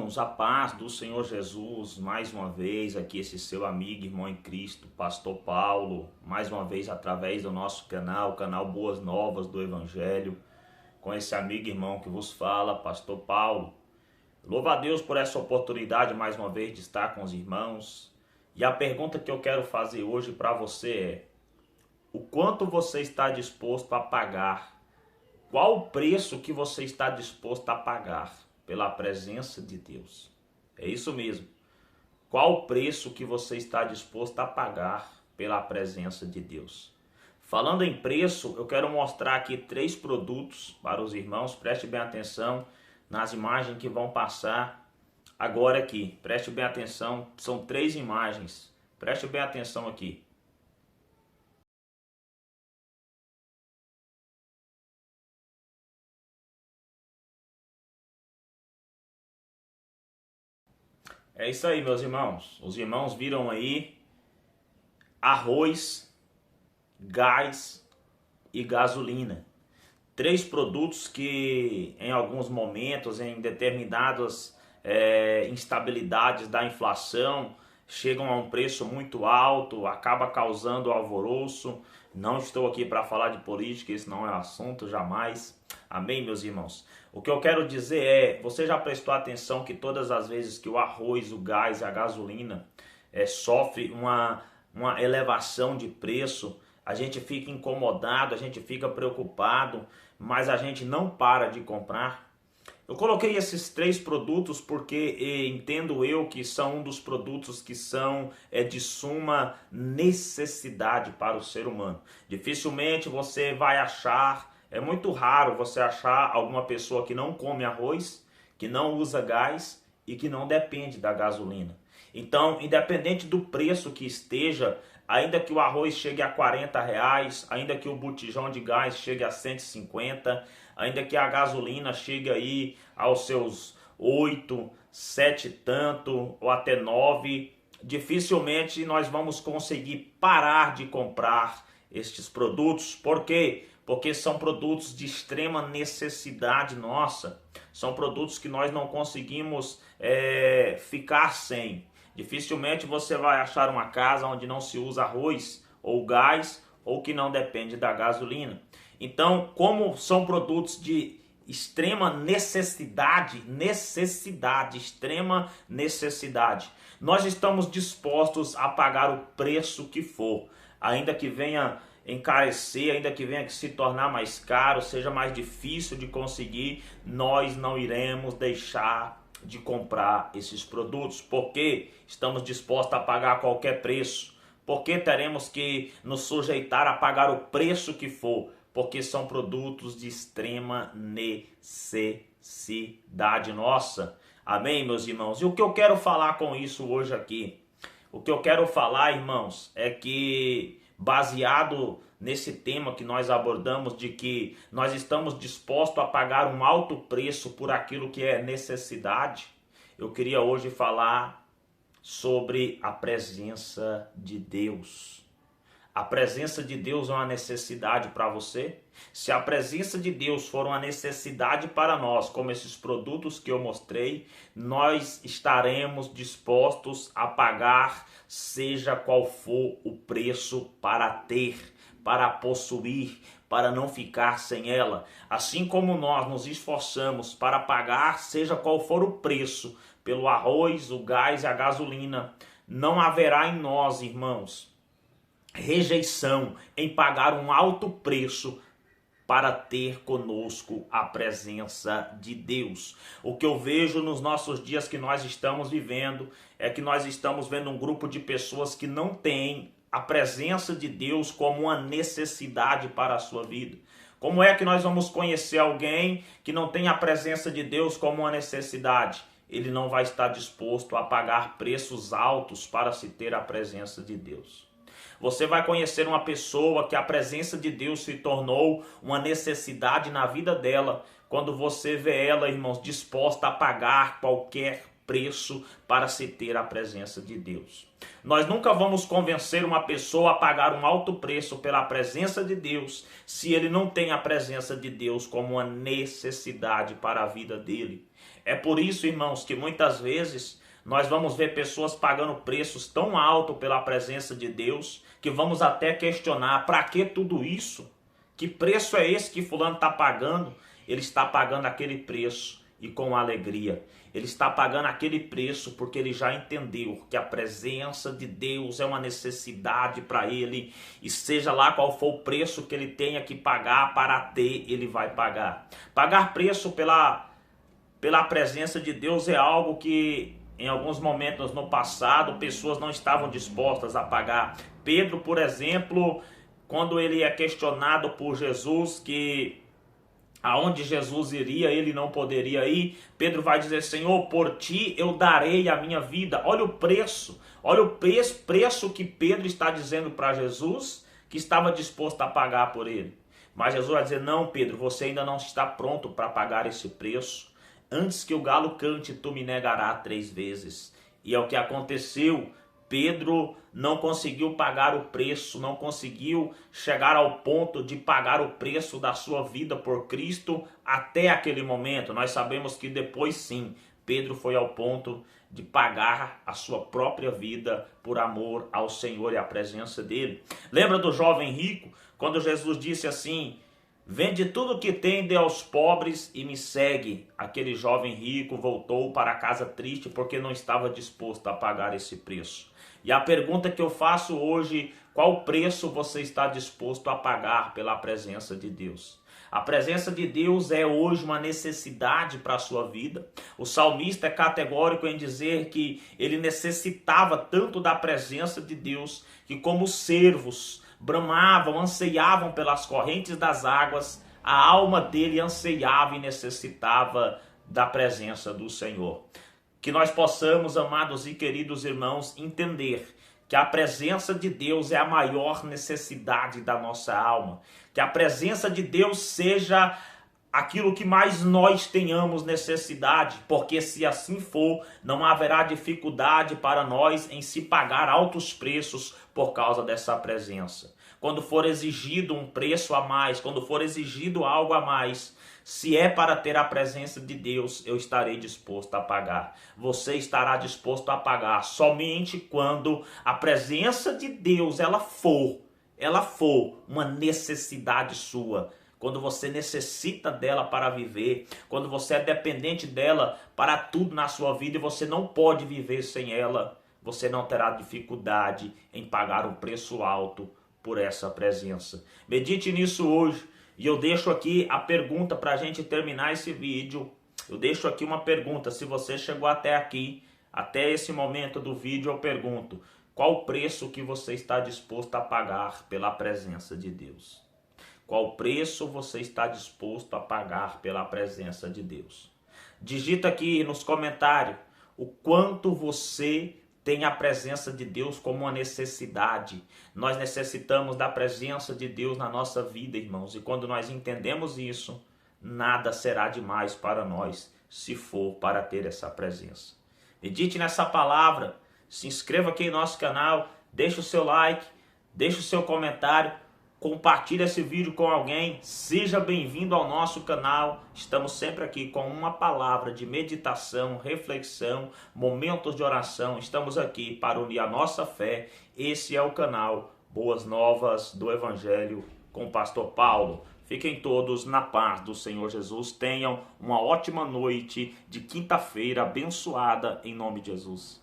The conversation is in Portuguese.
irmãos, a paz do Senhor Jesus, mais uma vez aqui esse seu amigo, irmão em Cristo, Pastor Paulo, mais uma vez através do nosso canal Boas Novas do Evangelho, com esse amigo irmão que vos fala, Pastor Paulo. Louvo a Deus por essa oportunidade mais uma vez de estar com os irmãos. E a pergunta que eu quero fazer hoje para você é: o quanto você está disposto a pagar? Qual o preço que você está disposto a pagar pela presença de Deus? É isso mesmo. Qual o preço que você está disposto a pagar pela presença de Deus? Falando em preço, eu quero mostrar aqui 3 produtos para os irmãos. Preste bem atenção nas imagens que vão passar agora aqui. Preste bem atenção, são 3 imagens. Preste bem atenção aqui. É isso aí, meus irmãos. Os irmãos viram aí arroz, gás e gasolina. 3 produtos que em alguns momentos, em determinadas instabilidades da inflação, chegam a um preço muito alto, acaba causando alvoroço. Não estou aqui para falar de política, isso não é assunto, jamais. Amém, meus irmãos? O que eu quero dizer é, você já prestou atenção que todas as vezes que o arroz, o gás e a gasolina sofre uma elevação de preço, a gente fica incomodado, a gente fica preocupado, mas a gente não para de comprar? Eu coloquei esses 3 produtos porque entendo eu que são um dos produtos que são de suma necessidade para o ser humano. Dificilmente você vai achar, é muito raro você achar alguma pessoa que não come arroz, que não usa gás e que não depende da gasolina. Então, independente do preço que esteja, ainda que o arroz chegue a R$ 40, ainda que o botijão de gás chegue a 150, ainda que a gasolina chegue aí aos seus 8, 7 tanto, ou até 9, dificilmente nós vamos conseguir parar de comprar estes produtos. Por quê? Porque são produtos de extrema necessidade nossa. São produtos que nós não conseguimos ficar sem. Dificilmente você vai achar uma casa onde não se usa arroz ou gás ou que não depende da gasolina. Então, como são produtos de extrema necessidade, extrema necessidade, nós estamos dispostos a pagar o preço que for, ainda que venha encarecer, ainda que venha se tornar mais caro, seja mais difícil de conseguir, nós não iremos deixar de comprar esses produtos, porque estamos dispostos a pagar qualquer preço, porque teremos que nos sujeitar a pagar o preço que for, porque são produtos de extrema necessidade nossa. Amém, meus irmãos? E o que eu quero falar com isso hoje aqui? O que eu quero falar, irmãos, é que baseado nesse tema que nós abordamos, de que nós estamos dispostos a pagar um alto preço por aquilo que é necessidade, eu queria hoje falar sobre a presença de Deus. A presença de Deus é uma necessidade para você? Se a presença de Deus for uma necessidade para nós, como esses produtos que eu mostrei, nós estaremos dispostos a pagar, seja qual for o preço, para ter, para possuir, para não ficar sem ela. Assim como nós nos esforçamos para pagar, seja qual for o preço, pelo arroz, o gás e a gasolina, não haverá em nós, irmãos, rejeição em pagar um alto preço para ter conosco a presença de Deus. O que eu vejo nos nossos dias que nós estamos vivendo é que nós estamos vendo um grupo de pessoas que não têm a presença de Deus como uma necessidade para a sua vida. Como é que nós vamos conhecer alguém que não tem a presença de Deus como uma necessidade? Ele não vai estar disposto a pagar preços altos para se ter a presença de Deus. Você vai conhecer uma pessoa que a presença de Deus se tornou uma necessidade na vida dela, quando você vê ela, irmãos, disposta a pagar qualquer preço para se ter a presença de Deus. Nós nunca vamos convencer uma pessoa a pagar um alto preço pela presença de Deus, se ele não tem a presença de Deus como uma necessidade para a vida dele. É por isso, irmãos, que muitas vezes nós vamos ver pessoas pagando preços tão altos pela presença de Deus, que vamos até questionar, para que tudo isso? Que preço é esse que fulano está pagando? Ele está pagando aquele preço e com alegria. Ele está pagando aquele preço porque ele já entendeu que a presença de Deus é uma necessidade para ele. E seja lá qual for o preço que ele tenha que pagar para ter, ele vai pagar. Pagar preço pela presença de Deus é algo que em alguns momentos no passado pessoas não estavam dispostas a pagar. Pedro, por exemplo, quando ele é questionado por Jesus que aonde Jesus iria, ele não poderia ir, Pedro vai dizer: Senhor, por ti eu darei a minha vida. Olha o preço que Pedro está dizendo para Jesus, que estava disposto a pagar por ele. Mas Jesus vai dizer: não, Pedro, você ainda não está pronto para pagar esse preço. Antes que o galo cante, tu me negarás 3 vezes. E é o que aconteceu. Pedro não conseguiu pagar o preço, não conseguiu chegar ao ponto de pagar o preço da sua vida por Cristo até aquele momento. Nós sabemos que depois sim, Pedro foi ao ponto de pagar a sua própria vida por amor ao Senhor e à presença dele. Lembra do jovem rico, quando Jesus disse assim: vende tudo que tem, dê aos pobres e me segue. Aquele jovem rico voltou para casa triste porque não estava disposto a pagar esse preço. E a pergunta que eu faço hoje: qual preço você está disposto a pagar pela presença de Deus? A presença de Deus é hoje uma necessidade para a sua vida. O salmista é categórico em dizer que ele necessitava tanto da presença de Deus que, como servos bramavam, anseiavam pelas correntes das águas, a alma dele anseiava e necessitava da presença do Senhor. Que nós possamos, amados e queridos irmãos, entender que a presença de Deus é a maior necessidade da nossa alma. Que a presença de Deus seja aquilo que mais nós tenhamos necessidade, porque se assim for, não haverá dificuldade para nós em se pagar altos preços por causa dessa presença. Quando for exigido um preço a mais, quando for exigido algo a mais, se é para ter a presença de Deus, eu estarei disposto a pagar. Você estará disposto a pagar somente quando a presença de Deus ela for uma necessidade sua. Quando você necessita dela para viver, quando você é dependente dela para tudo na sua vida e você não pode viver sem ela, você não terá dificuldade em pagar um preço alto por essa presença. Medite nisso hoje. E eu deixo aqui a pergunta para a gente terminar esse vídeo. Eu deixo aqui uma pergunta. Se você chegou até aqui, até esse momento do vídeo, eu pergunto: qual o preço que você está disposto a pagar pela presença de Deus? Qual preço você está disposto a pagar pela presença de Deus? Digita aqui nos comentários o quanto você tem a presença de Deus como uma necessidade. Nós necessitamos da presença de Deus na nossa vida, irmãos. E quando nós entendemos isso, nada será demais para nós, se for para ter essa presença. Medite nessa palavra, se inscreva aqui em nosso canal, deixe o seu like, deixe o seu comentário, compartilhe esse vídeo com alguém, seja bem-vindo ao nosso canal. Estamos sempre aqui com uma palavra de meditação, reflexão, momentos de oração. Estamos aqui para unir a nossa fé. Esse é o canal Boas Novas do Evangelho com o Pastor Paulo. Fiquem todos na paz do Senhor Jesus. Tenham uma ótima noite de quinta-feira abençoada em nome de Jesus.